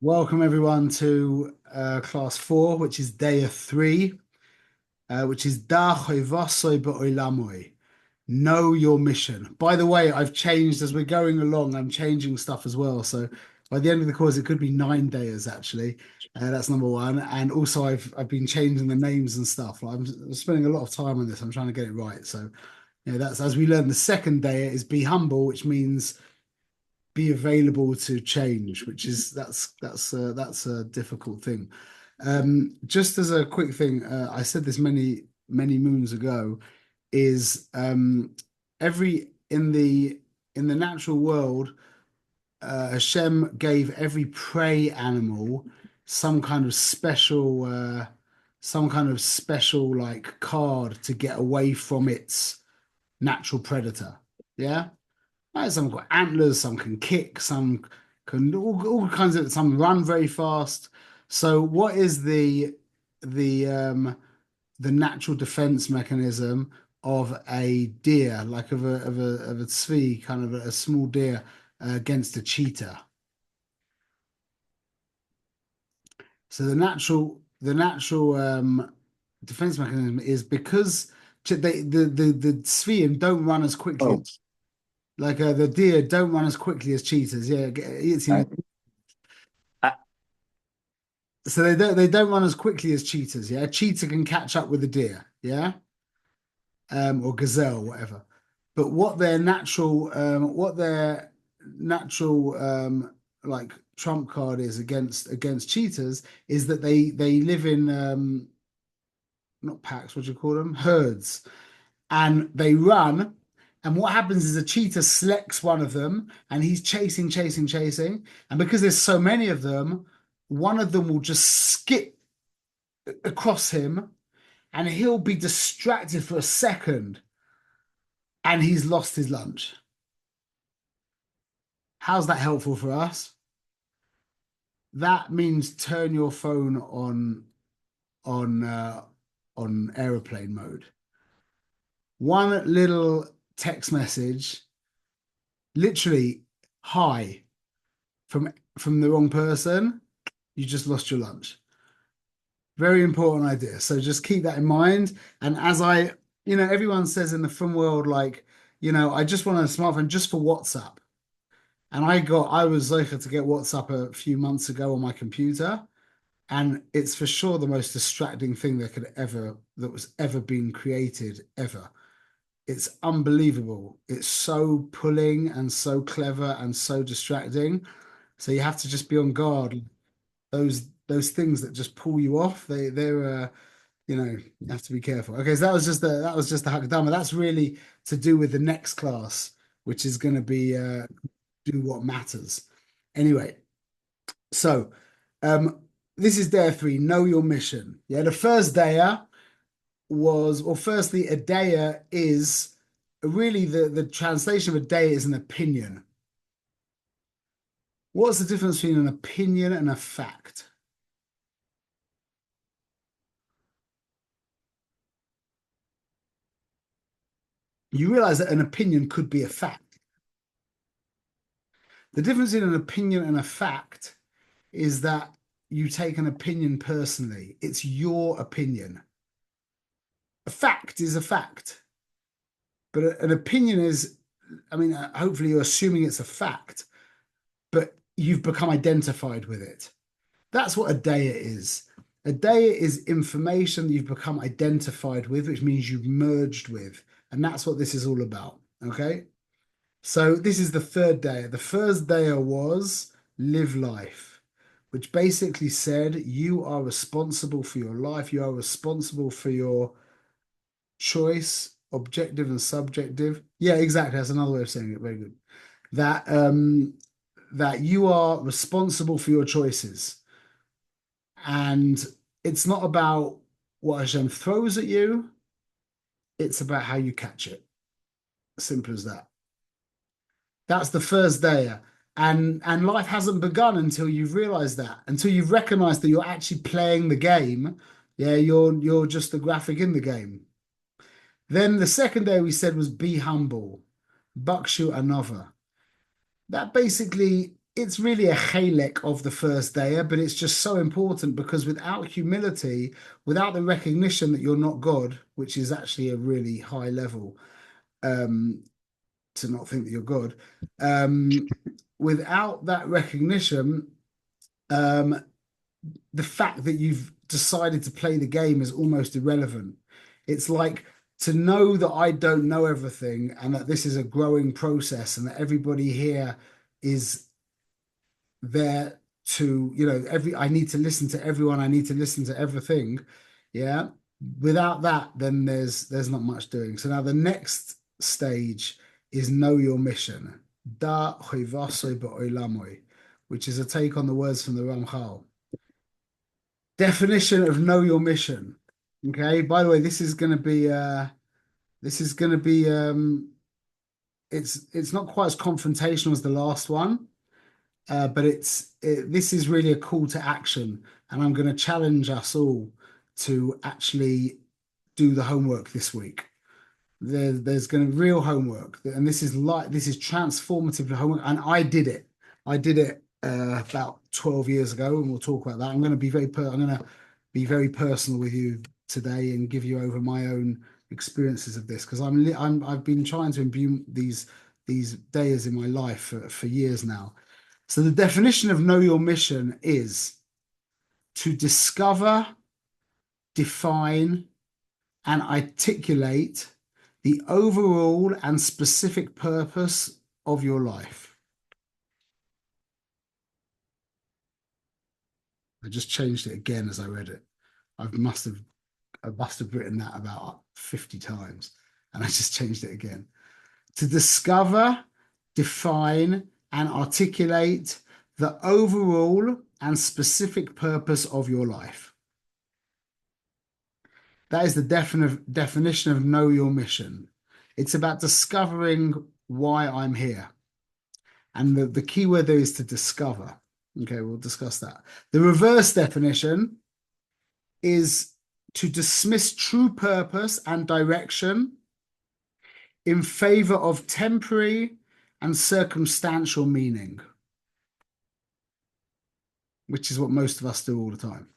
Welcome everyone to class 4, which is day of 3, which is Da Choivosoi Be'olamoi. Know your mission. By the way, I've changed as we're going along. I'm changing stuff as well. So by the end of the course, it could be 9 days actually. That's number one. And also, I've been changing the names and stuff. I'm spending a lot of time on this. I'm trying to get it right. So that's as we learn. The second day is be humble, which means be available to change, which is that's a difficult thing. Just as a quick thing, I said this many moons ago, is every in the natural world, Hashem gave every prey animal some kind of special like card to get away from its natural predator. Yeah. Right, some got antlers, some can kick, some can all kinds of some run very fast. So what is the natural defense mechanism of a deer, like of a tzvi, kind of a small deer against a cheetah? So the natural defense mechanism is because the tzviim don't run as quickly. Oh, Like the deer don't run as quickly as cheetahs. Yeah, it's I, I, so they don't run as quickly as cheetahs. Yeah, a cheetah can catch up with a deer. Yeah, or gazelle, whatever. But what their natural like trump card is against cheetahs is that they live in not packs. What do you call them? Herds, and they run. And what happens is a cheetah selects one of them and he's chasing, chasing, chasing. And because there's so many of them, one of them will just skip across him and he'll be distracted for a second and he's lost his lunch. How's that helpful for us? That means turn your phone on on aeroplane mode. One little text message, literally, hi, from the wrong person, you just lost your lunch. Very important idea. So just keep that in mind. And everyone says in the film world, like, I just want a smartphone just for WhatsApp. And I was zeicher to get WhatsApp a few months ago on my computer. And it's for sure the most distracting thing that was ever been created ever. It's unbelievable. It's so pulling and so clever and so distracting. So you have to just be on guard. Those things that just pull you off, you have to be careful. Okay, so that was just the Hakdama. That's really to do with the next class, which is going to be do what matters. Anyway, so um this is day 3, know your mission. Yeah, the first Dayah was, well, firstly, a Dayah is really the translation of a Dayah is an opinion. What's the difference between an opinion and a fact? You realize that an opinion could be a fact. The difference in an opinion and a fact is that you take an opinion personally. It's your opinion. A fact is a fact, but an opinion is, I mean, hopefully you're assuming it's a fact, but you've become identified with it. That's what a daya is. A daya is information that you've become identified with, which means you've merged with. And that's what this is all about. Okay. So this is the third day. The first day was live life, which basically said you are responsible for your life. You are responsible for your choice, objective and subjective. Yeah, exactly. That's another way of saying it. Very good. That you are responsible for your choices. And it's not about what Hashem throws at you, it's about how you catch it. Simple as that. That's the first day. And life hasn't begun until you've realized that, until you've recognized that you're actually playing the game. Yeah, you're just a graphic in the game. Then the second day we said was be humble, Bakshu another. That basically it's really a chelek of the first day, but it's just so important because without humility, without the recognition that you're not God, which is actually a really high level, um, to not think that you're God, um, without that recognition, um, the fact that you've decided to play the game is almost irrelevant. It's like to know that I don't know everything and that this is a growing process and that everybody here is there to, I need to listen to everyone, I need to listen to everything. Yeah. Without that, then there's not much doing. So now the next stage is know your mission. Da choivasoi ba'olamoi, which is a take on the words from the Ramchal. Definition of know your mission. Okay. By the way, this is gonna be it's not quite as confrontational as the last one. But this is really a call to action, and I'm going to challenge us all to actually do the homework this week. There's going to be real homework, and this is transformative homework, and I did it. I did it about 12 years ago, and we'll talk about that. I'm going to be very personal with you today and give you over my own experiences of this because I've been trying to imbue these days in my life for years now. So the definition of know your mission is to discover, define, and articulate the overall and specific purpose of your life. I just changed it again as I read it. I must have written that about 50 times, and I just changed it again. To discover, define, and articulate the overall and specific purpose of your life. That is the definition of know your mission. It's about discovering why I'm here. And the key word there is to discover. Okay, we'll discuss that. The reverse definition is to dismiss true purpose and direction in favor of temporary and circumstantial meaning, which is what most of us do all the time.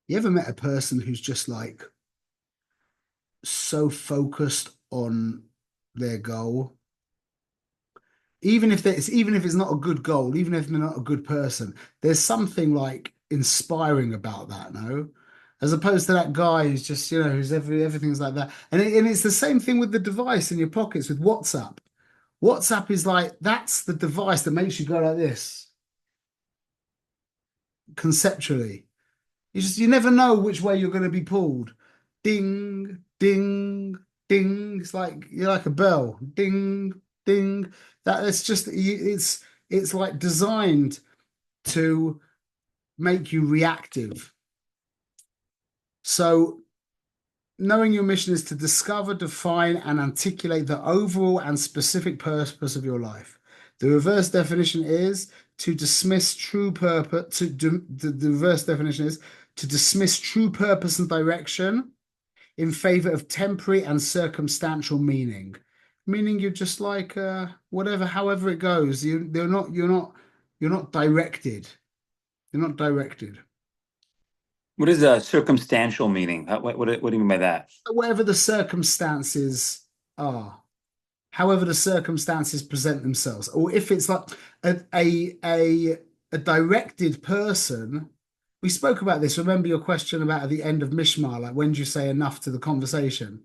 You ever met a person who's just like so focused on their goal? Even if it's not a good goal, even if they're not a good person, there's something like inspiring about that, no? As opposed to that guy who's just, who's everything's like that. And it's the same thing with the device in your pockets with WhatsApp. WhatsApp is like, that's the device that makes you go like this conceptually. You never know which way you're going to be pulled. Ding, ding, ding. It's like you're like a bell. Ding, ding. It's like designed to make you reactive. So knowing your mission is to discover, define, and articulate the overall and specific purpose of your life. The reverse definition is to dismiss true purpose. The reverse definition is to dismiss true purpose and direction in favor of temporary and circumstantial meaning. Meaning you're just like whatever, however it goes. You're not directed. You're not directed. What is a circumstantial meaning? What do you mean by that? Whatever the circumstances are, however the circumstances present themselves, or if it's like a directed person. We spoke about this. Remember your question about at the end of Mishmar, like when do you say enough to the conversation?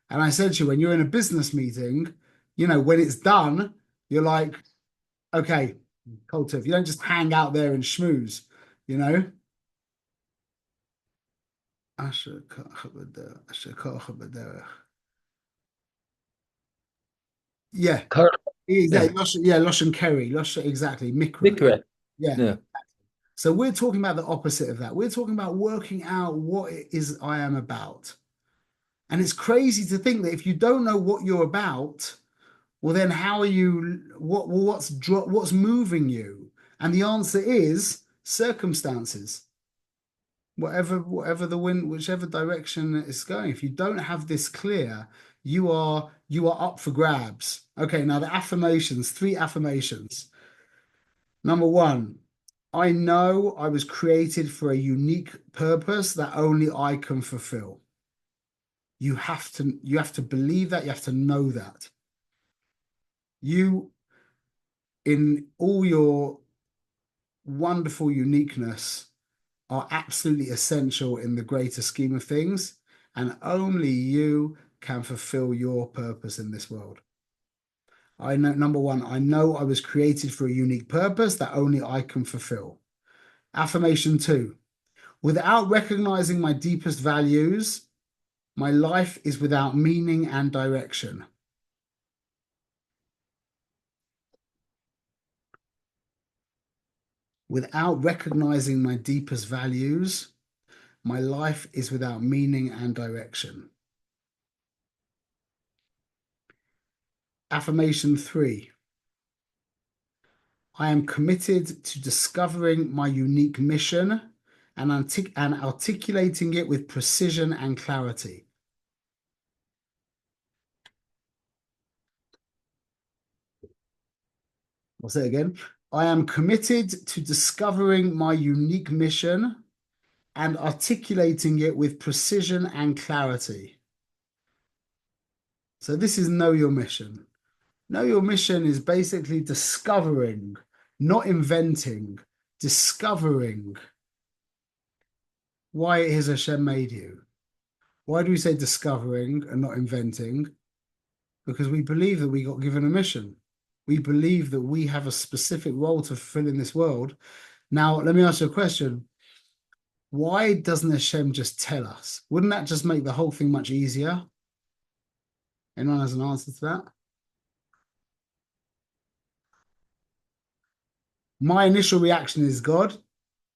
And I said to you, when you're in a business meeting, when it's done, you're like, okay, cold turf. You don't just hang out there and schmooze, you know? Yeah, Correct. exactly. Yeah. Lashon Kerry, exactly. Mikra. Mikra. Yeah. Yeah. So we're talking about the opposite of that. We're talking about working out what it is I am about. And it's crazy to think that if you don't know what you're about, well, then how are you? What's moving you? And the answer is circumstances. Whatever the wind, whichever direction it's going. If you don't have this clear, You are up for grabs. Okay, now the affirmations, three affirmations. Number one, I know I was created for a unique purpose that only I can fulfill. You have to believe that, you have to know that. You, in all your wonderful uniqueness, are absolutely essential in the greater scheme of things, and only you can fulfill your purpose in this world. I know, number one, I know I was created for a unique purpose that only I can fulfill. Affirmation two, without recognizing my deepest values, my life is without meaning and direction. Without recognizing my deepest values, my life is without meaning and direction. Affirmation three, I am committed to discovering my unique mission and articulating it with precision and clarity. I'll say it again. I am committed to discovering my unique mission and articulating it with precision and clarity. So this is know your mission. Know your mission is basically discovering, not inventing, discovering why it is Hashem made you. Why do we say discovering and not inventing? Because we believe that we got given a mission. We believe that we have a specific role to fulfill in this world. Now, let me ask you a question. Why doesn't Hashem just tell us? Wouldn't that just make the whole thing much easier? Anyone has an answer to that? My initial reaction is, God,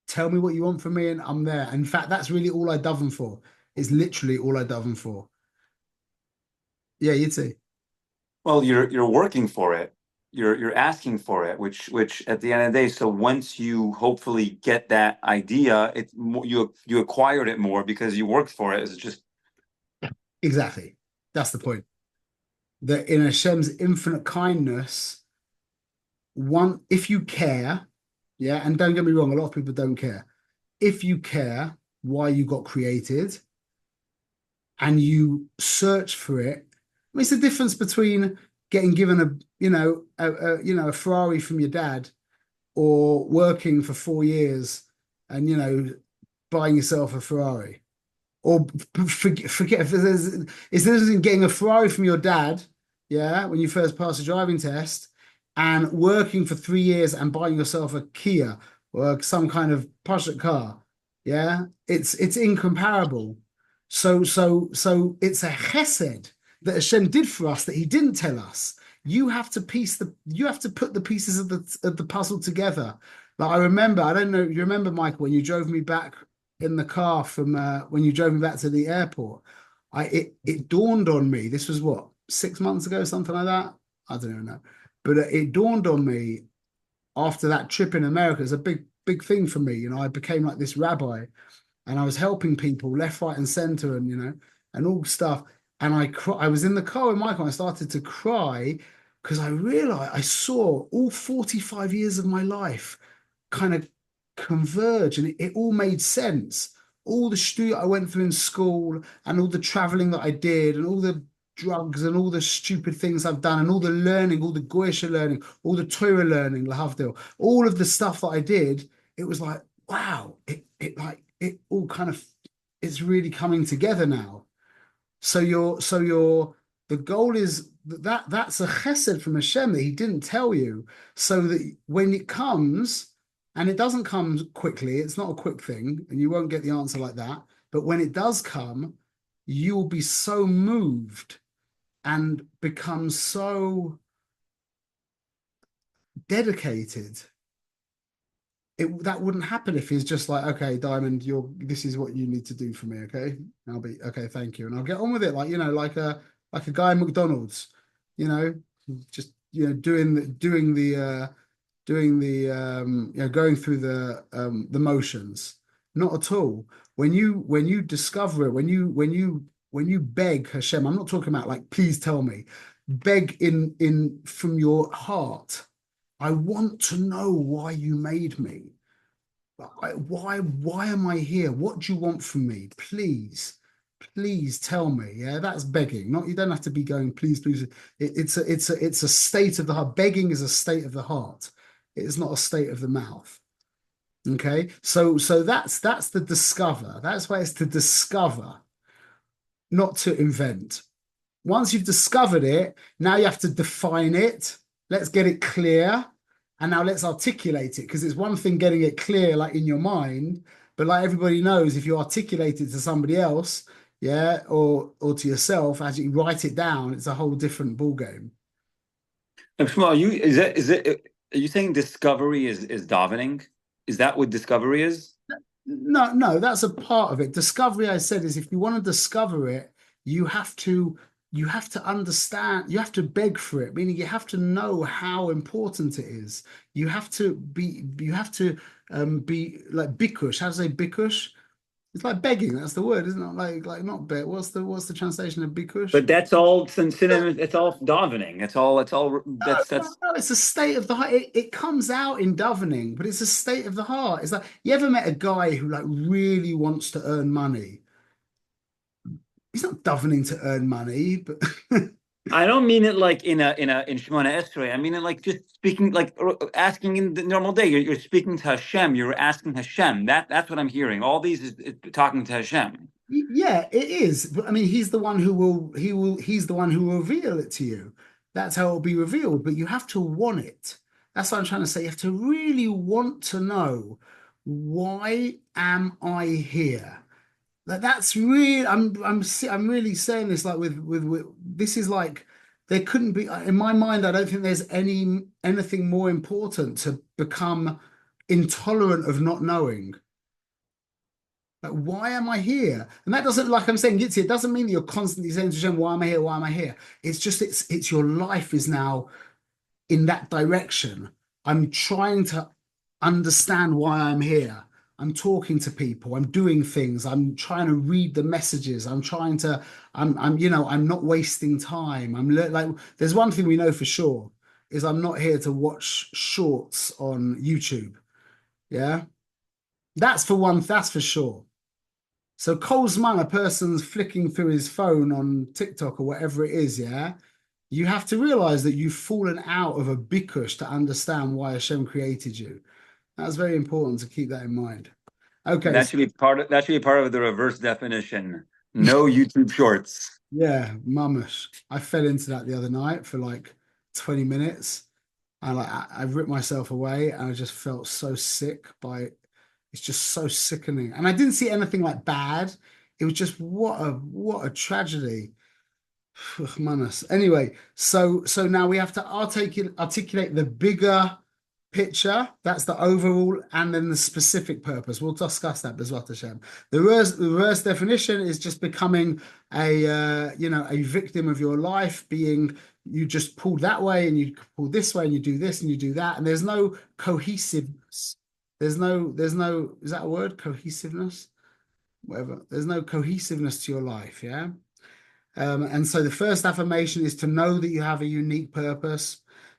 tell me what you want from me and I'm there. In fact, that's really all I daven for. It's literally all I daven for. Yeah, you'd say. Well, you're working for it. You're asking for it, which at the end of the day, so once you hopefully get that idea, you acquired it more because you worked for it. It's just Exactly. That's the point. That in Hashem's infinite kindness, one, if you care, yeah, and don't get me wrong, a lot of people don't care. If you care why you got created and you search for it, I mean, it's the difference between getting given a Ferrari from your dad or working for 4 years and buying yourself a Ferrari. Or forget if there's getting a Ferrari from your dad, yeah, when you first pass the driving test, and working for 3 years and buying yourself a Kia or some kind of Porsche car, yeah, it's incomparable. So it's a chesed that Hashem did for us that He didn't tell us. You have to put the pieces of the puzzle together. Like I remember, I don't know, you remember, Michael, when you drove me back in the car from when you drove me back to the airport, it dawned on me. This was what, 6 months ago, something like that. I don't even know, but it dawned on me after that trip in America. It's a big thing for me. I became like this rabbi, and I was helping people left, right, and center, and all stuff. And I was in the car with Michael. And I started to cry because I realized I saw all 45 years of my life kind of converge, and it all made sense. All the shtu I went through in school and all the traveling that I did and all the drugs and all the stupid things I've done and all the learning, all the Goisha learning, all the Torah learning, Lahavdil, all of the stuff that I did, it was like, wow, it all kind of, it's really coming together now. The goal is that's a chesed from Hashem that He didn't tell you, so that when it comes, and it doesn't come quickly, it's not a quick thing, and you won't get the answer like that. But when it does come, you will be so moved and become so dedicated. That wouldn't happen if he's just like, okay, Diamond, this is what you need to do for me, okay? And I'll be okay, thank you, and I'll get on with it, like a guy at McDonald's, you know, just going through the motions. Not at all. When you discover it, when when you beg Hashem, I'm not talking about like, please tell me, beg in from your heart. I want to know why you made me. Why am I here? What do you want from me? Please tell me. Yeah, that's begging. Not you don't have to be going, please, please. It's a state of the heart. Begging is a state of the heart. It's not a state of the mouth. Okay, so that's the discover. That's why it's to discover, not to invent. Once you've discovered it, now you have to define it. Let's get it clear. And now let's articulate it because it's one thing getting it clear, like in your mind, but like everybody knows, if you articulate it to somebody else, yeah, or to yourself, as you write it down, it's a whole different ball game. Shmuel, are you saying discovery is davening? Is that what discovery is? No, that's a part of it. Discovery, I said, is if you want to discover it, you have to you have to understand, you have to beg for it, meaning you have to know how important it is. You have to be like bikush. How to say bikush? It's like begging, that's the word, isn't it? Like not beg. What's the translation of bikush? But that's all synonymous. It's all davening. It's all that's. No, it's a state of the heart. It comes out in davening, but it's a state of the heart. It's like you ever met a guy who like really wants to earn money? He's not davening to earn money, but I don't mean it like in Shemona Esrei. I mean it like just speaking, like asking in the normal day. You're speaking to Hashem. You're asking Hashem. That's what I'm hearing. All these is talking to Hashem. yeah, it is. But I mean, he's the one who will reveal it to you. That's how it'll be revealed. But you have to want it. That's what I'm trying to say. You have to really want to know, why am I here? Like that's really I'm really saying this like with this is like there couldn't be in my mind. I don't think there's anything more important to become intolerant of not knowing. Like, why am I here? And that doesn't, like I'm saying, Yitzi, it doesn't mean that you're constantly saying to Hashem, why am I here? Why am I here? It's just it's your life is now in that direction. I'm trying to understand why I'm here. I'm talking to people. I'm doing things. I'm trying to read the messages. I'm not wasting time. Like, there's one thing we know for sure is I'm not here to watch shorts on YouTube. Yeah. That's for sure. So Cole's man, a person's flicking through his phone on TikTok or whatever it is, yeah, you have to realize that you've fallen out of a bikush to understand why Hashem created you. That's very important to keep that in mind. Okay, That should be part of the reverse definition. No YouTube shorts. yeah, mamish. I fell into that the other night for like 20 minutes. And like I ripped myself away and I just felt so sick by it's just so sickening. And I didn't see anything like bad. It was just what a tragedy. Manas. Anyway, so now we have to articulate the bigger picture. That's the overall, and then the specific purpose. We'll discuss that, Bezrat Hashem. The reverse definition is just becoming a victim of your life, being you just pull that way and you pull this way and you do this and you do that, and there's no cohesiveness. There's no, is that a word? Cohesiveness? Whatever. There's no cohesiveness to your life, yeah? And so the first affirmation is to know that you have a unique purpose.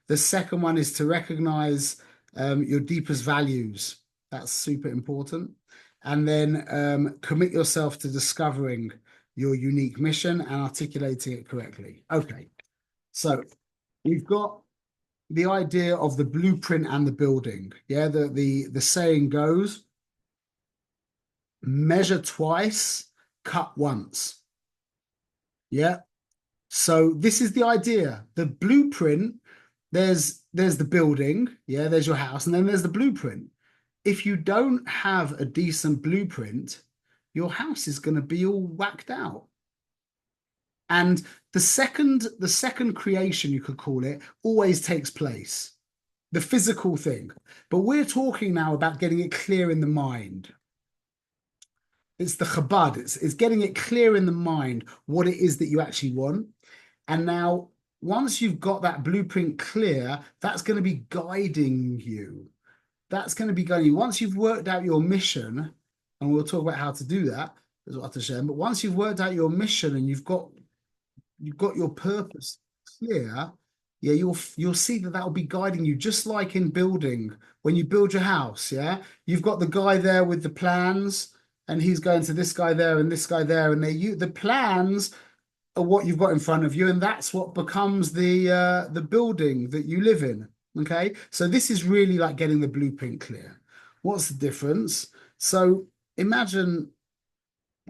The second one is to recognize your deepest values. That's super important. And then commit yourself to discovering your unique mission and articulating it correctly. Okay, so we've got the idea of the blueprint and the building. Yeah, the saying goes, measure twice, cut once. Yeah. So this is the idea. The blueprint, there's the building, yeah, there's your house, and then there's the blueprint. If you don't have a decent blueprint, your house is going to be all whacked out. And the second creation, you could call it, always takes place. The physical thing. But we're talking now about getting it clear in the mind. It's the Chabad. It's getting it clear in the mind what it is that you actually want. And now, once you've got that blueprint clear, that's going to be guiding you. That's going to be guiding you. Once you've worked out your mission, and we'll talk about how to do that, But once you've worked out your mission and you've got your purpose clear, yeah, you'll see that will be guiding you, just like in building. When you build your house, yeah, you've got the guy there with the plans, and he's going to this guy there and this guy there, and the plans are what you've got in front of you, and that's what becomes the building that you live in. Okay, so this is really like getting the blueprint clear. What's the difference? So imagine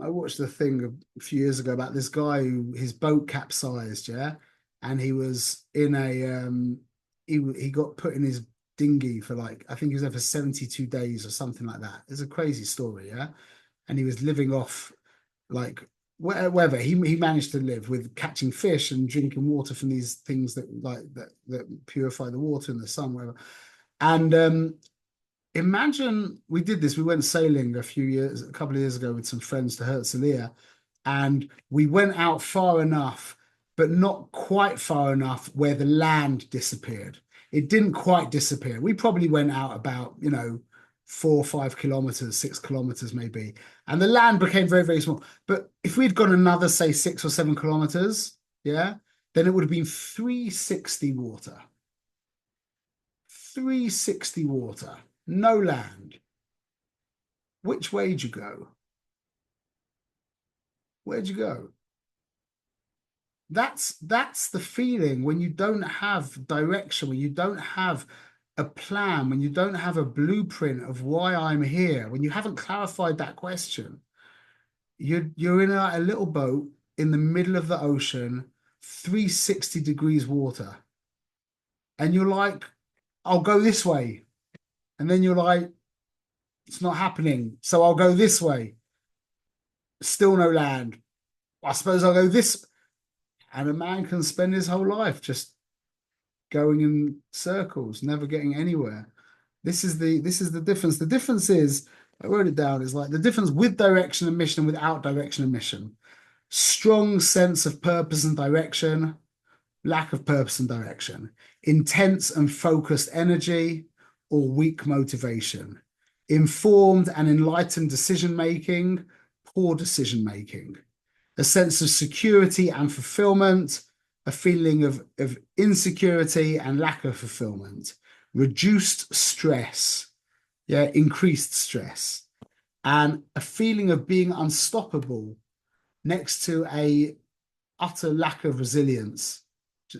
I watched a thing a few years ago about this guy who his boat capsized, yeah, and he was in he got put in his dinghy for like I think he was there for 72 days or something like that. It's a crazy story, yeah, and he was living off like wherever he managed to live with catching fish and drinking water from these things that purify the water in the sun, whatever. And imagine we did this. We went sailing a couple of years ago with some friends to Herzliya, and we went out far enough, but not quite far enough where the land disappeared. It didn't quite disappear. We probably went out about, 4 or 5 kilometers, 6 kilometers maybe, and the land became very, very small. But if we'd gone another, say, 6 or 7 kilometers, yeah, then it would have been 360 water. 360 water, no land. Which way'd you go? Where'd you go? That's the feeling when you don't have direction, when you don't have a plan, when you don't have a blueprint of why I'm here, when you haven't clarified that question. You're in a little boat in the middle of the ocean, 360 degrees water, and you're like, I'll go this way. And then you're like, it's not happening. So I'll go this way. Still no land. I suppose I'll go this. And a man can spend his whole life just going in circles, never getting anywhere. This is the difference. The difference is, I wrote it down, is like the difference with direction and mission and without direction and mission. Strong sense of purpose and direction, lack of purpose and direction. Intense and focused energy or weak motivation. Informed and enlightened decision making, poor decision making. A sense of security and fulfillment, a feeling of insecurity and lack of fulfillment, reduced stress, yeah, increased stress, and a feeling of being unstoppable next to a utter lack of resilience.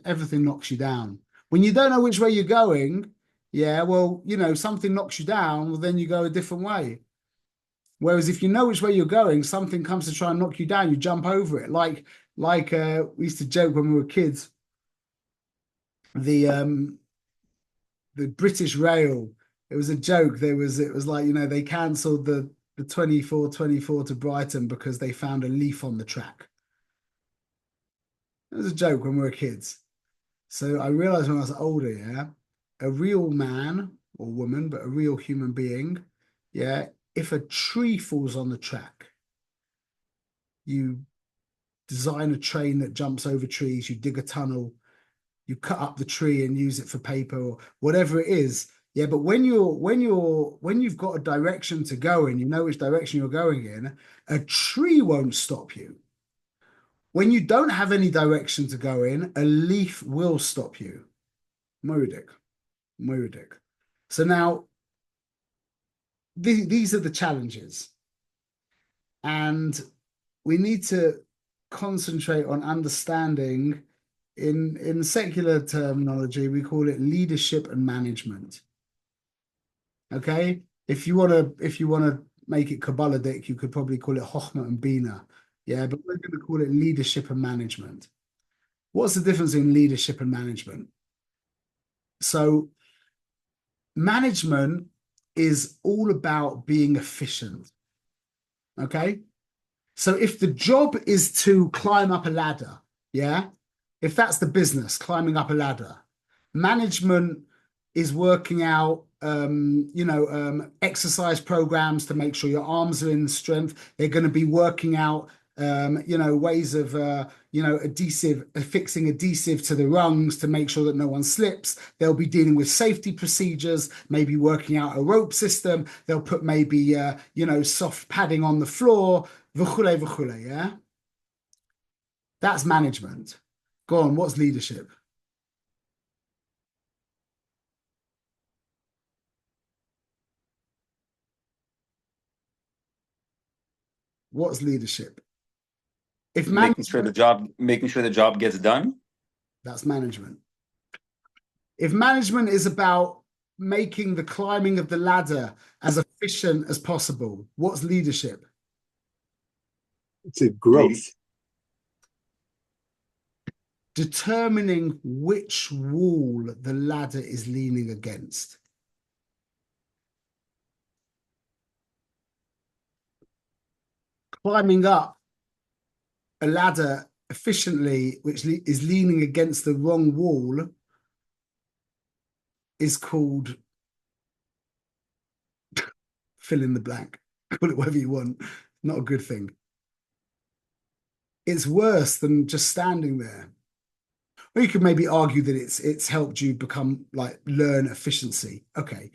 Everything knocks you down. When you don't know which way you're going, yeah, well, something knocks you down, well, then you go a different way. Whereas if you know which way you're going, something comes to try and knock you down, you jump over it. We used to joke when we were kids, the British Rail, it was a joke. It was like, they cancelled the 24 to Brighton because they found a leaf on the track. It was a joke when we were kids. So I realized when I was older, yeah, a real man or woman, but a real human being, yeah, if a tree falls on the track, you design a train that jumps over trees, you dig a tunnel, you cut up the tree and use it for paper or whatever it is. Yeah, but when you've got a direction to go in, you know which direction you're going in, a tree won't stop you. When you don't have any direction to go in, a leaf will stop you. Moedik. Moedik. So now these are the challenges. And we need to concentrate on understanding in secular terminology, we call it leadership and management. Okay? If you wanna make it Kabbalistic, you could probably call it Chochmah and Bina. Yeah, but we're going to call it leadership and management. What's the difference in leadership and management? So management is all about being efficient. Okay? So if the job is to climb up a ladder, yeah, if that's the business, climbing up a ladder, management is working out, exercise programs to make sure your arms are in strength. They're going to be working out, ways of, fixing adhesive to the rungs to make sure that no one slips. They'll be dealing with safety procedures, maybe working out a rope system. They'll put maybe, soft padding on the floor. V'chule, v'chule, yeah? That's management. Go on, what's leadership? What's leadership? If management, Making sure the job gets done. that's management. If management is about making the climbing of the ladder as efficient as possible, what's leadership? It's a growth. Determining which wall the ladder is leaning against. Climbing up a ladder efficiently, which is leaning against the wrong wall, is called fill in the blank. Call it whatever you want. Not a good thing. It's worse than just standing there. Or you could maybe argue that it's helped you become like learn efficiency. Okay.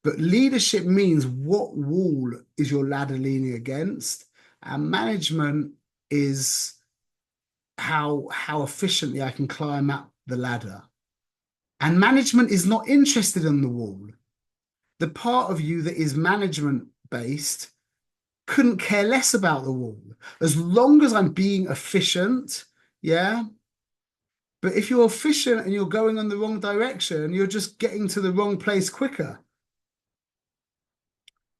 But leadership means what wall is your ladder leaning against? And management is how efficiently I can climb up the ladder. And management is not interested in the wall. The part of you that is management based couldn't care less about the wall. As long as I'm being efficient, yeah. But if you're efficient and you're going in the wrong direction, you're just getting to the wrong place quicker.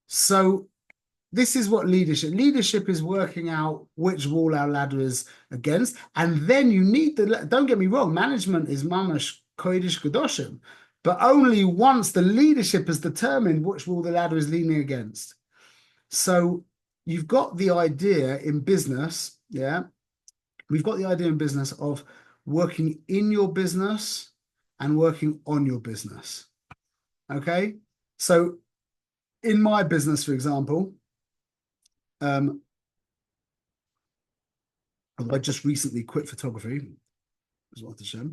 So this is what leadership is working out which wall our ladder is against. And then you need don't get me wrong, management is mamash kodesh kadoshim, but only once the leadership has determined which wall the ladder is leaning against. So you've got the idea in business, yeah. We've got the idea in business of working in your business and working on your business. Okay. So in my business, for example, I just recently quit photography. Is what to show.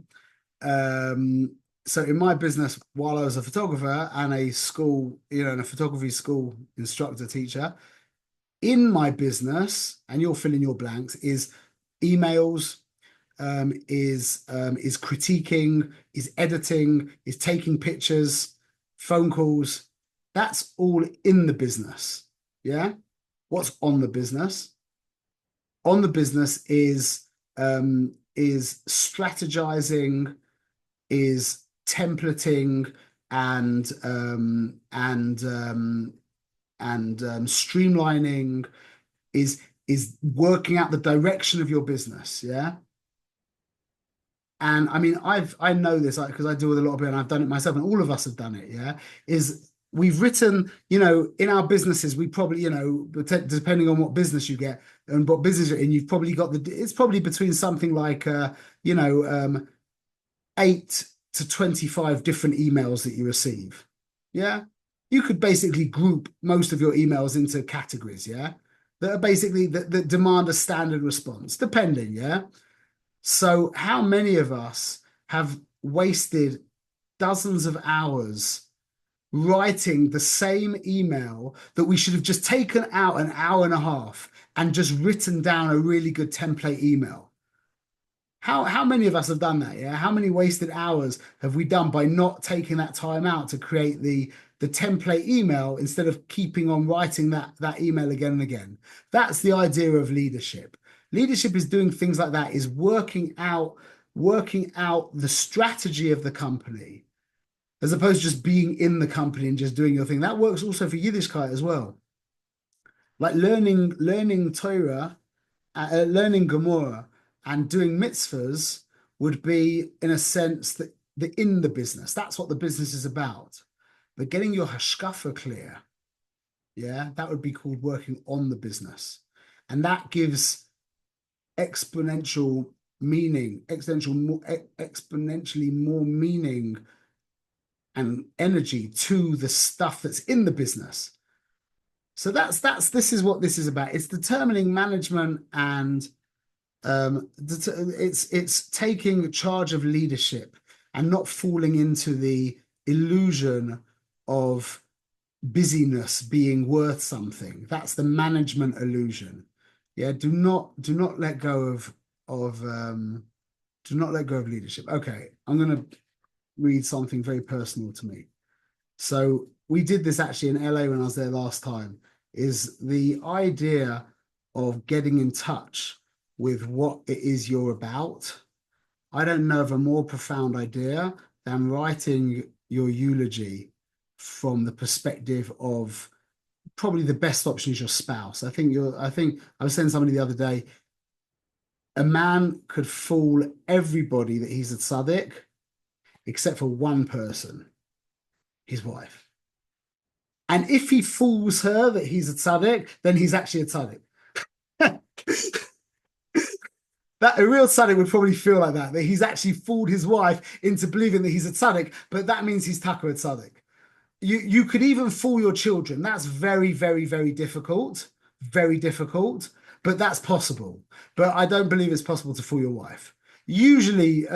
So in my business, while I was a photographer and a school, and a photography school instructor teacher, in my business, and you'll fill in your blanks, is emails, is critiquing, is editing, is taking pictures, phone calls. That's all in the business. Yeah. What's on the business? On the business is strategizing, is templating, and streamlining, is working out the direction of your business. Yeah. And I mean, I know this because I deal with a lot of it and I've done it myself, and all of us have done it. Yeah. Is we've written, in our businesses, we probably, depending on what business you get and what business you're in, you've probably got it's probably between something like, 8 to 25 different emails that you receive. Yeah. You could basically group most of your emails into categories. Yeah. That are basically that demand a standard response, depending. Yeah. So how many of us have wasted dozens of hours writing the same email that we should have just taken out an hour and a half and just written down a really good template email? How many of us have done that? Yeah. How many wasted hours have we done by not taking that time out to create the template email instead of keeping on writing that email again and again? That's the idea of leadership. Leadership is doing things like that, is working out the strategy of the company, as opposed to just being in the company and just doing your thing. That works also for Yiddishkeit as well. Like learning Torah, learning Gemara, and doing mitzvahs would be, in a sense, that in the business. That's what the business is about. But getting your hashkafa clear, yeah, that would be called working on the business. And that gives exponentially more meaning and energy to the stuff that's in the business. So this is what this is about. It's determining management, and it's taking charge of leadership and not falling into the illusion of busyness being worth something. That's the management illusion. Yeah, do not let go of do not let go of leadership. Okay, I'm gonna read something very personal to me. So we did this actually in LA when I was there last time, is the idea of getting in touch with what it is you're about. I don't know of a more profound idea than writing your eulogy from the perspective of probably the best option is your spouse. I think I was saying to somebody the other day, a man could fool everybody that he's a tzaddik except for one person, his wife. And if he fools her that he's a tzaddik, then he's actually a tzaddik. That a real tzaddik would probably feel like that he's actually fooled his wife into believing that he's a tzaddik, but that means he's taka a tzaddik. You could even fool your children. That's very, very, very difficult, but that's possible. But I don't believe it's possible to fool your wife. Usually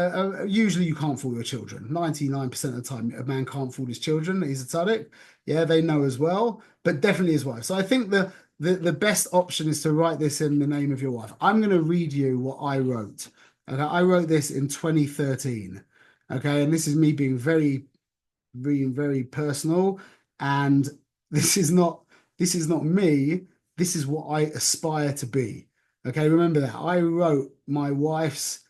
you can't fool your children. 99% of the time, a man can't fool his children. He's a tzaddik. Yeah, they know as well, but definitely his wife. So I think the best option is to write this in the name of your wife. I'm going to read you what I wrote. Okay, I wrote this in 2013. Okay, and this is me being very personal, and this is not me. This is what I aspire to be. Okay, remember that I wrote my wife's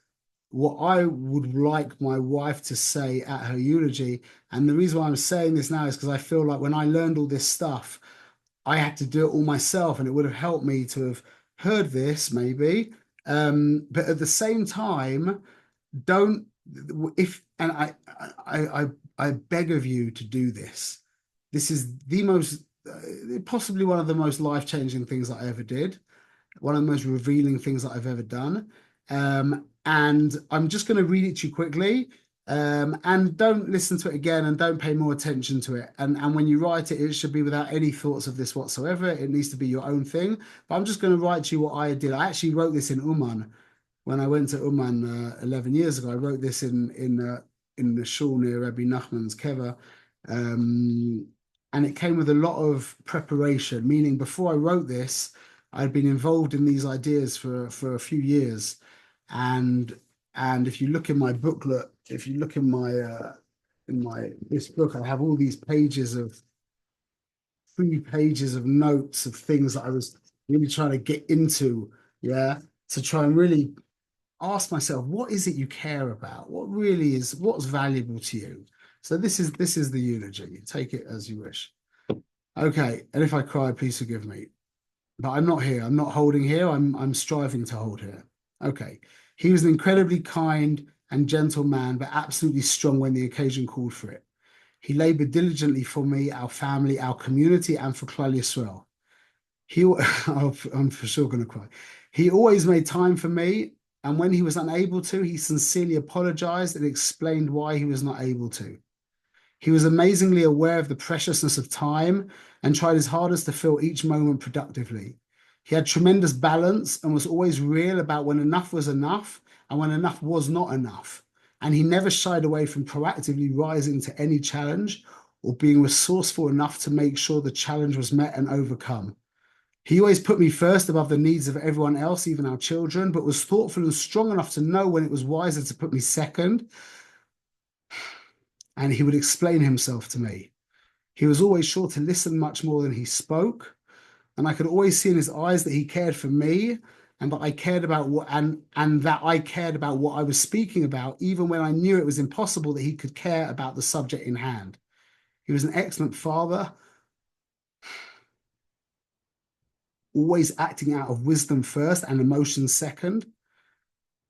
what I would like my wife to say at her eulogy. And the reason why I'm saying this now is because I feel like when I learned all this stuff, I had to do it all myself, and it would have helped me to have heard this maybe. But at the same time, don't if and I beg of you to do this. This is the most possibly one of the most life-changing things that I ever did, one of the most revealing things that I've ever done. And I'm just going to read it to you quickly. And don't listen to it again, and don't pay more attention to it. And when you write it, it should be without any thoughts of this whatsoever. It needs to be your own thing. But I'm just going to write to you what I did. I actually wrote this in Uman when I went to Uman 11 years ago. I wrote this in the shul near Rabbi Nachman's Keva. And it came with a lot of preparation, meaning before I wrote this, I'd been involved in these ideas for a few years. And if you look in my booklet, if you look in my this book, I have all these pages of 3 pages of notes of things that I was really trying to get into, yeah, to try and really ask myself, what is it you care about? What's valuable to you? So this is the eulogy. Take it as you wish. Okay, and if I cry, please forgive me. But I'm not here. I'm not holding here. I'm striving to hold here. Okay. He was an incredibly kind and gentle man, but absolutely strong when the occasion called for it. He labored diligently for me, our family, our community, and for Klal Yisrael. I'm for sure going to cry. He always made time for me, and when he was unable to, he sincerely apologized and explained why he was not able to. He was amazingly aware of the preciousness of time and tried his hardest to fill each moment productively. He had tremendous balance and was always real about when enough was enough and when enough was not enough. And he never shied away from proactively rising to any challenge or being resourceful enough to make sure the challenge was met and overcome. He always put me first above the needs of everyone else, even our children, but was thoughtful and strong enough to know when it was wiser to put me second. And he would explain himself to me. He was always sure to listen much more than he spoke. And I could always see in his eyes that he cared for me and that I cared about that I cared about what I was speaking about, even when I knew it was impossible that he could care about the subject in hand. He was an excellent father, always acting out of wisdom first and emotion second.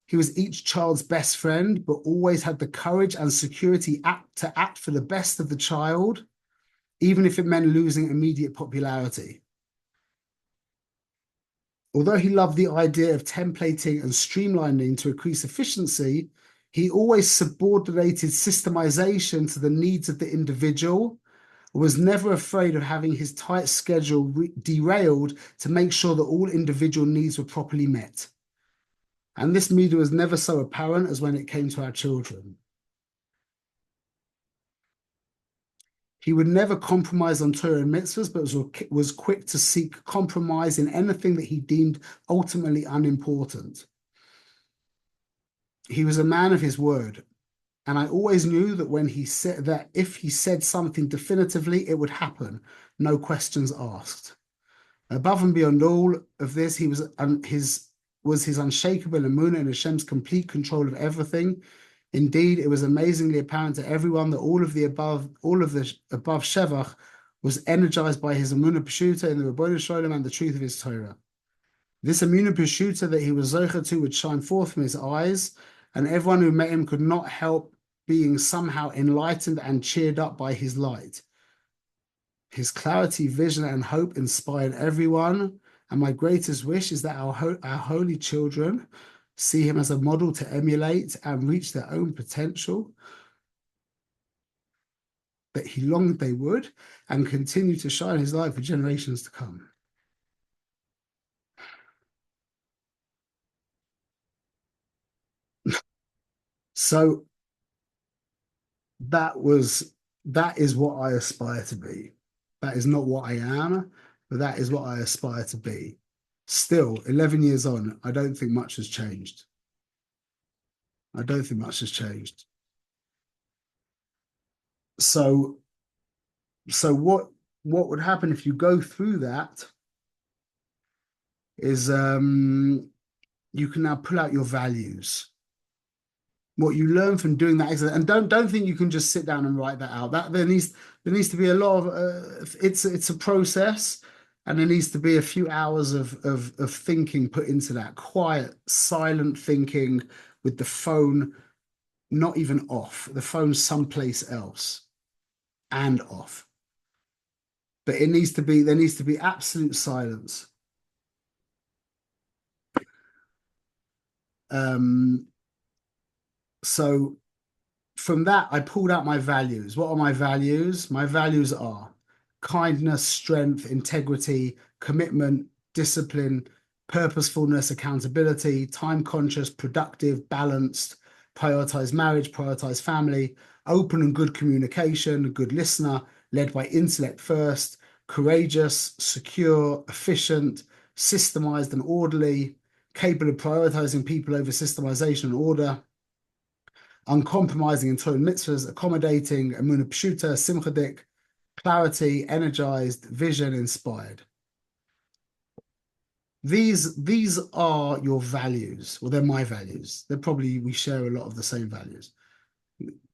He was each child's best friend, but always had the courage and security to act for the best of the child, even if it meant losing immediate popularity. Although he loved the idea of templating and streamlining to increase efficiency, he always subordinated systemization to the needs of the individual, was never afraid of having his tight schedule derailed to make sure that all individual needs were properly met. And this media was never so apparent as when it came to our children. He would never compromise on Torah and mitzvahs, but was quick to seek compromise in anything that he deemed ultimately unimportant. He was a man of his word, and I always knew that when he said that if he said something definitively, it would happen, no questions asked. Above and beyond all of this, he was his unshakable emunah and Hashem's complete control of everything. Indeed, it was amazingly apparent to everyone that all of the above shevach was energized by his emunah pshuta in the Rebbeinu Shalom and the truth of his Torah. This emunah pshuta that he was zocher to would shine forth from his eyes, and everyone who met him could not help being somehow enlightened and cheered up by his light. His clarity, vision, and hope inspired everyone, and my greatest wish is that our holy children see him as a model to emulate and reach their own potential, that he longed they would, and continue to shine his light for generations to come. So that is what I aspire to be. That is not what I am, but that is what I aspire to be. Still, 11 years on, I don't think much has changed. I don't think much has changed. So what would happen if you go through that is you can now pull out your values. What you learn from doing that exercise, and don't think you can just sit down and write that out. That there needs to be a lot of it's a process, and there needs to be a few hours of thinking put into that, quiet, silent thinking with the phone not even off, the phone someplace else and off. But there needs to be absolute silence. So from that, I pulled out my values. What are my values? My values are kindness, strength, integrity, commitment, discipline, purposefulness, accountability, time conscious, productive, balanced, prioritize marriage, prioritize family, open and good communication, a good listener, led by intellect first, courageous, secure, efficient, systemized and orderly, capable of prioritizing people over systemization and order, uncompromising in Torah and mitzvahs, accommodating, emunah pshuta, simchadik, clarity, energized, vision, inspired. These are your values. Well, they're my values. We share a lot of the same values.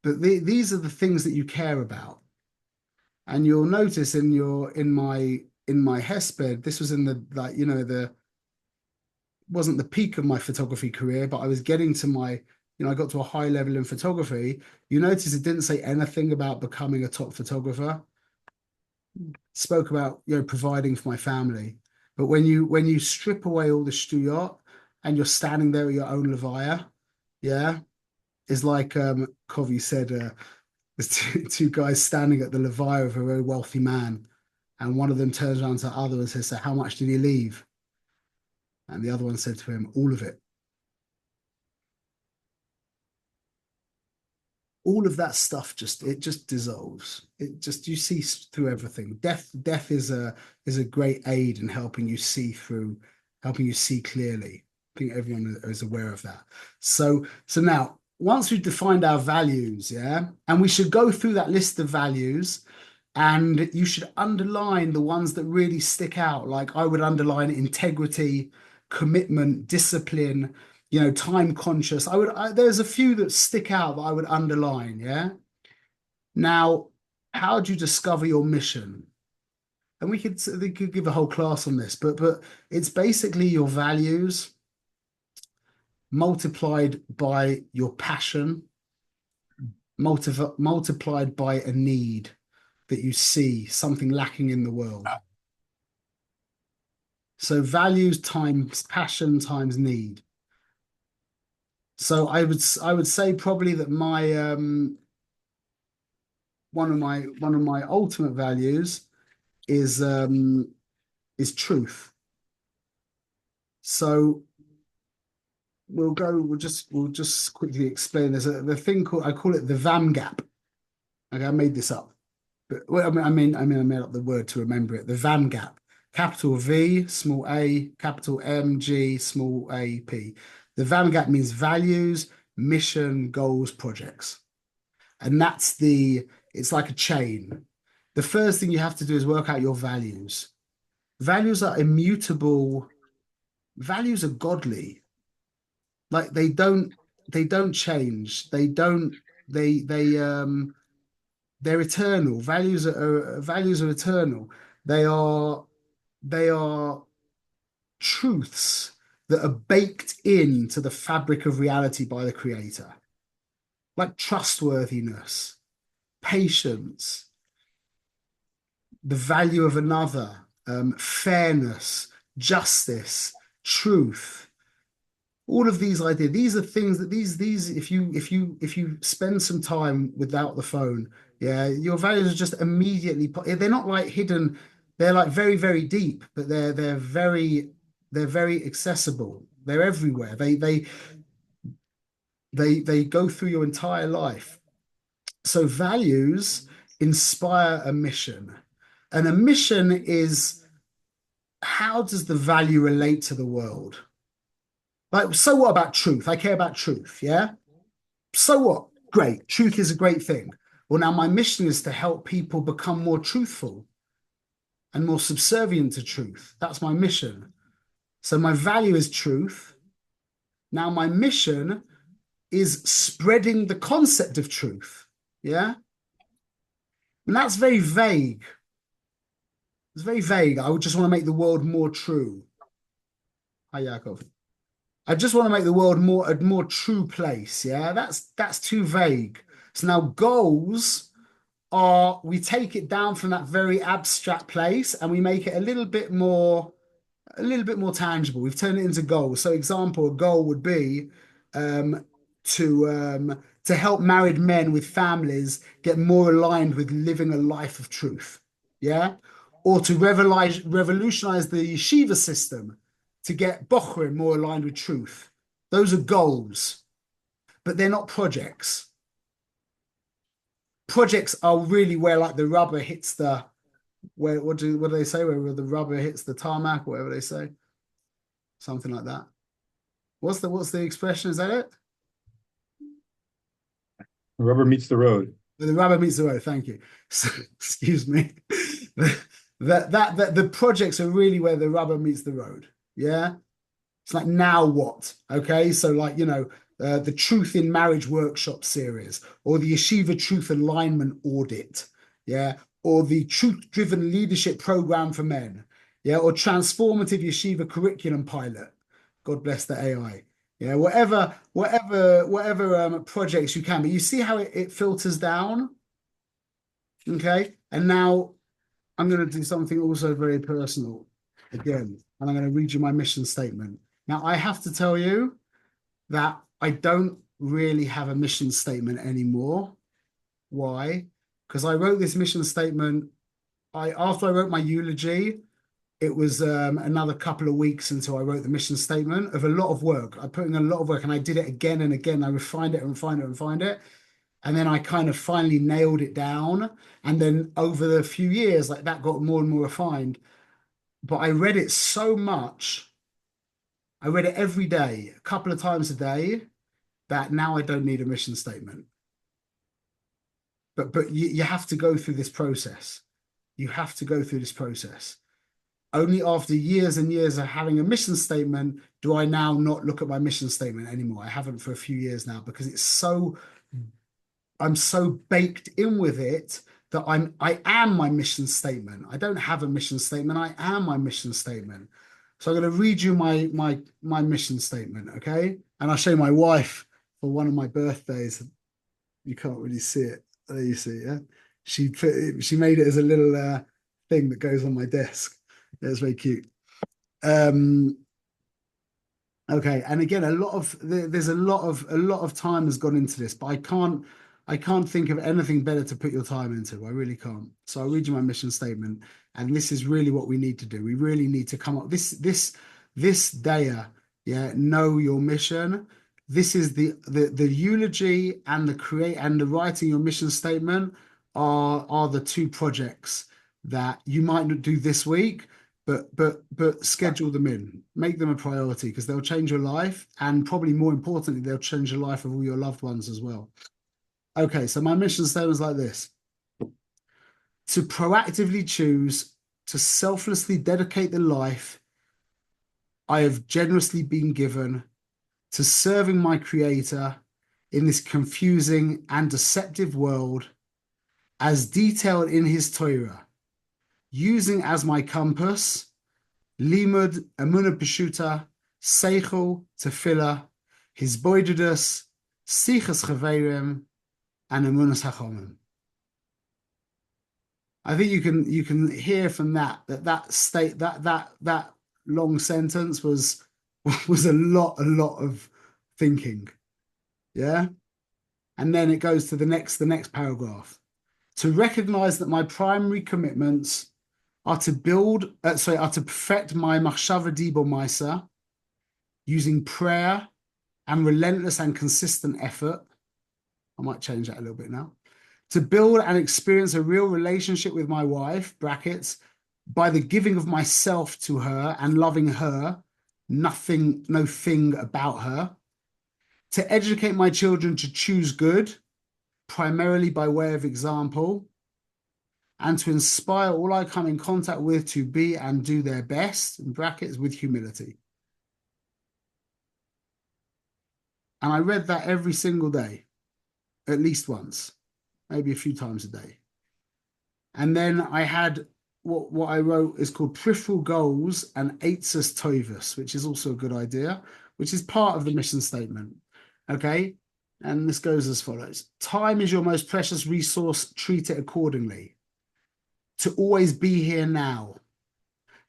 But these are the things that you care about. And you'll notice in my hesped, this was in the wasn't the peak of my photography career, but I was getting to I got to a high level in photography. You notice it didn't say anything about becoming a top photographer. It spoke about, providing for my family. But when you strip away all the shtuyot and you're standing there with your own levaya, yeah, it's like Covey said, there's two guys standing at the levaya of a very wealthy man, and one of them turns around to the other and says, "So how much did he leave?" And the other one said to him, "All of it." All of that stuff just dissolves. You see through everything. Death is a great aid in helping you see clearly. I think everyone is aware of that. So now once we've defined our values, yeah, and we should go through that list of values, and you should underline the ones that really stick out. Like I would underline integrity, commitment, discipline, time conscious. There's a few that stick out that I would underline, yeah. Now, how do you discover your mission? And we could give a whole class on this, but it's basically your values multiplied by your passion, multiplied by a need that you see, something lacking in the world. So values times passion times need. So I would say probably that my one of my ultimate values is truth. So we'll just quickly explain. There's the thing called, I call it the VAM gap. Okay, I made this up. But well, I made up the word to remember it. The Van Gap, capital V, small a, capital M, G, small a, P. The Van Gap means values, mission, goals, projects. And it's like a chain. The first thing you have to do is work out your values. Values are immutable. Values are godly. Like they don't change. They're eternal. Values are eternal. They are they are truths that are baked into the fabric of reality by the creator, like trustworthiness, patience, the value of another, fairness, justice, truth. All of these ideas, these are things that these if you spend some time without the phone, yeah, your values are just immediately they're not like hidden, they're like very, very deep, but they're very accessible. They're everywhere. They go through your entire life. So values inspire a mission. And a mission is, how does the value relate to the world? Like, so what about truth? I care about truth, yeah? So what? Great. Truth is a great thing. Well, now my mission is to help people become more truthful and more subservient to truth. That's my mission. So my value is truth. Now my mission is spreading the concept of truth. Yeah. And that's very vague. It's very vague. I would just want to make the world more true. Hi, Yakov. I just want to make the world a more true place. Yeah, that's too vague. So now goals are, we take it down from that very abstract place and we make it a little bit more tangible. We've turned it into goals. So example, a goal would be um, to help married men with families get more aligned with living a life of truth. Yeah. Or to revolutionize the yeshiva system to get bochrim more aligned with truth. Those are goals, but they're not projects. Projects are really where like the rubber hits the where what do they say? Where the rubber hits the tarmac, or whatever they say. Something like that. What's the expression? Is that it? The rubber meets the road. The rubber meets the road. Thank you. So, excuse me. That the projects are really where the rubber meets the road. Yeah. It's like, now what? Okay. So like, the Truth in Marriage Workshop series, or the Yeshiva Truth Alignment Audit. Yeah. Or the Truth Driven Leadership Program for Men. Yeah. Or Transformative Yeshiva Curriculum Pilot. God bless the AI. Yeah. Whatever projects you can. But you see how it filters down. Okay. And now I'm going to do something also very personal again, and I'm going to read you my mission statement. Now, I have to tell you that I don't really have a mission statement anymore. Why? Because I wrote this mission statement. After I wrote my eulogy, it was another couple of weeks until I wrote the mission statement of a lot of work. I put in a lot of work and I did it again and again. I refined it and refined it and refined it. And then I kind of finally nailed it down. And then over the few years, like that got more and more refined. But I read it so much. I read it every day, a couple of times a day, that now I don't need a mission statement. But you have to go through this process. You have to go through this process. Only after years and years of having a mission statement do I now not look at my mission statement anymore. I haven't for a few years now because I'm so baked in with it that I am my mission statement. I don't have a mission statement. I am my mission statement. So I'm going to read you my mission statement, okay? And I'll show my wife for one of my birthdays. You can't really see it. There you see it, yeah? She made it as a little thing that goes on my desk. It's very cute. Okay, and again, there's a lot of time has gone into this, but I can't think of anything better to put your time into. I really can't. So I'll read you my mission statement, and this is really what we need to do. We really need to come up this Dayah, yeah, know your mission. This is the eulogy and the writing your mission statement are the two projects that you might not do this week, but schedule them in, make them a priority because they'll change your life, and probably more importantly, they'll change the life of all your loved ones as well. Okay, so my mission statement is like this: to proactively choose to selflessly dedicate the life I have generously been given to serving my Creator in this confusing and deceptive world, as detailed in His Torah, using as my compass limud emunah peshuta, seichel tefillah, hisboidedus, sichas chaverim, and emunas hachomim. I think you can hear from that long sentence was a lot of thinking. Yeah. And then it goes to the next paragraph. To recognize that my primary commitments are to perfect my machshava dibo maisa using prayer and relentless and consistent effort. I might change that a little bit now. To build and experience a real relationship with my wife, brackets, by the giving of myself to her and loving her, no thing about her. To educate my children to choose good, primarily by way of example, and to inspire all I come in contact with to be and do their best, in brackets, with humility. And I read that every single day, at least once, maybe a few times a day. And then I had what I wrote is called peripheral goals and eitzes tovus, which is also a good idea, which is part of the mission statement. Okay. And this goes as follows. Time is your most precious resource. Treat it accordingly. To always be here now.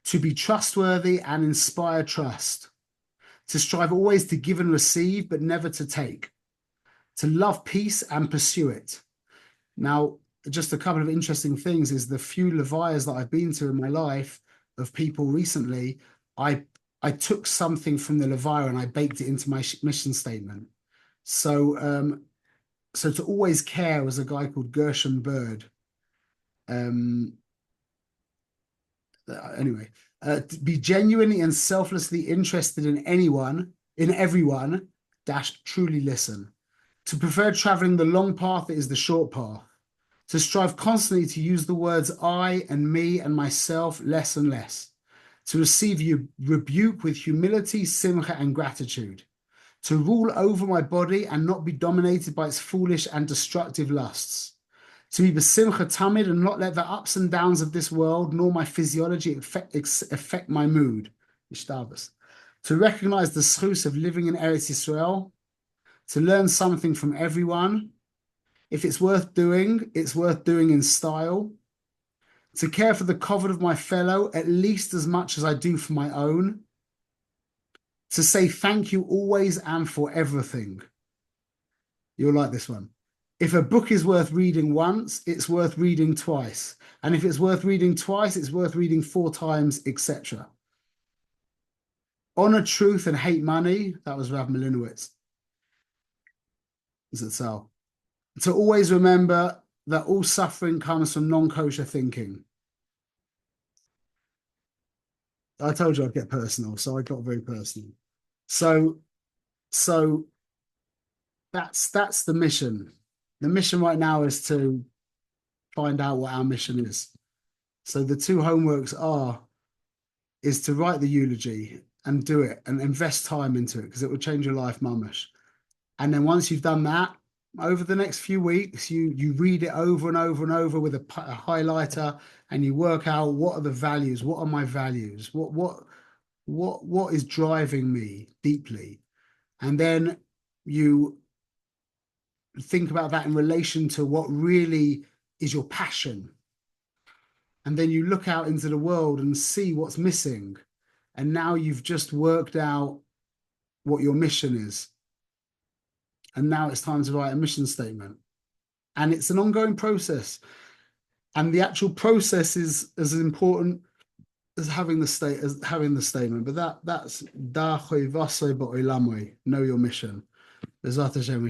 To be trustworthy and inspire trust. To strive always to give and receive, but never to take. To love peace and pursue it. Now, just a couple of interesting things is the few Levias that I've been to in my life of people recently, I took something from the Levia and I baked it into my mission statement. So, so to always care was a guy called Gershom Bird. Anyway, to be genuinely and selflessly interested in everyone, truly listen. To prefer traveling the long path that is the short path. To strive constantly to use the words I and me and myself less and less. To receive rebuke with humility, simcha, and gratitude. To rule over my body and not be dominated by its foolish and destructive lusts. To be besimcha tamid and not let the ups and downs of this world nor my physiology affect my mood. To recognize the schus of living in Eretz Yisrael. To learn something from everyone. If it's worth doing in style. To care for the comfort of my fellow at least as much as I do for my own. To say thank you always and for everything. You'll like this one. If a book is worth reading once, it's worth reading twice. And if it's worth reading twice, it's worth reading 4 times, etc. Honor truth and hate money. That was Rav Malinowitz. Is it so? To always remember that all suffering comes from non-kosher thinking. I told you I'd get personal, so I got very personal. So that's the mission. The mission right now is to find out what our mission is. So the 2 homeworks is to write the eulogy and do it and invest time into it because it will change your life, mamash. And then once you've done that, over the next few weeks, you read it over and over and over with a highlighter, and you work out what are the values, what are my values, what is driving me deeply, and then you think about that in relation to what really is your passion, and then you look out into the world and see what's missing, and now you've just worked out what your mission is. And now it's time to write a mission statement. And it's an ongoing process. And the actual process is as important as having the statement. But that's know your mission. Bezat Hashem,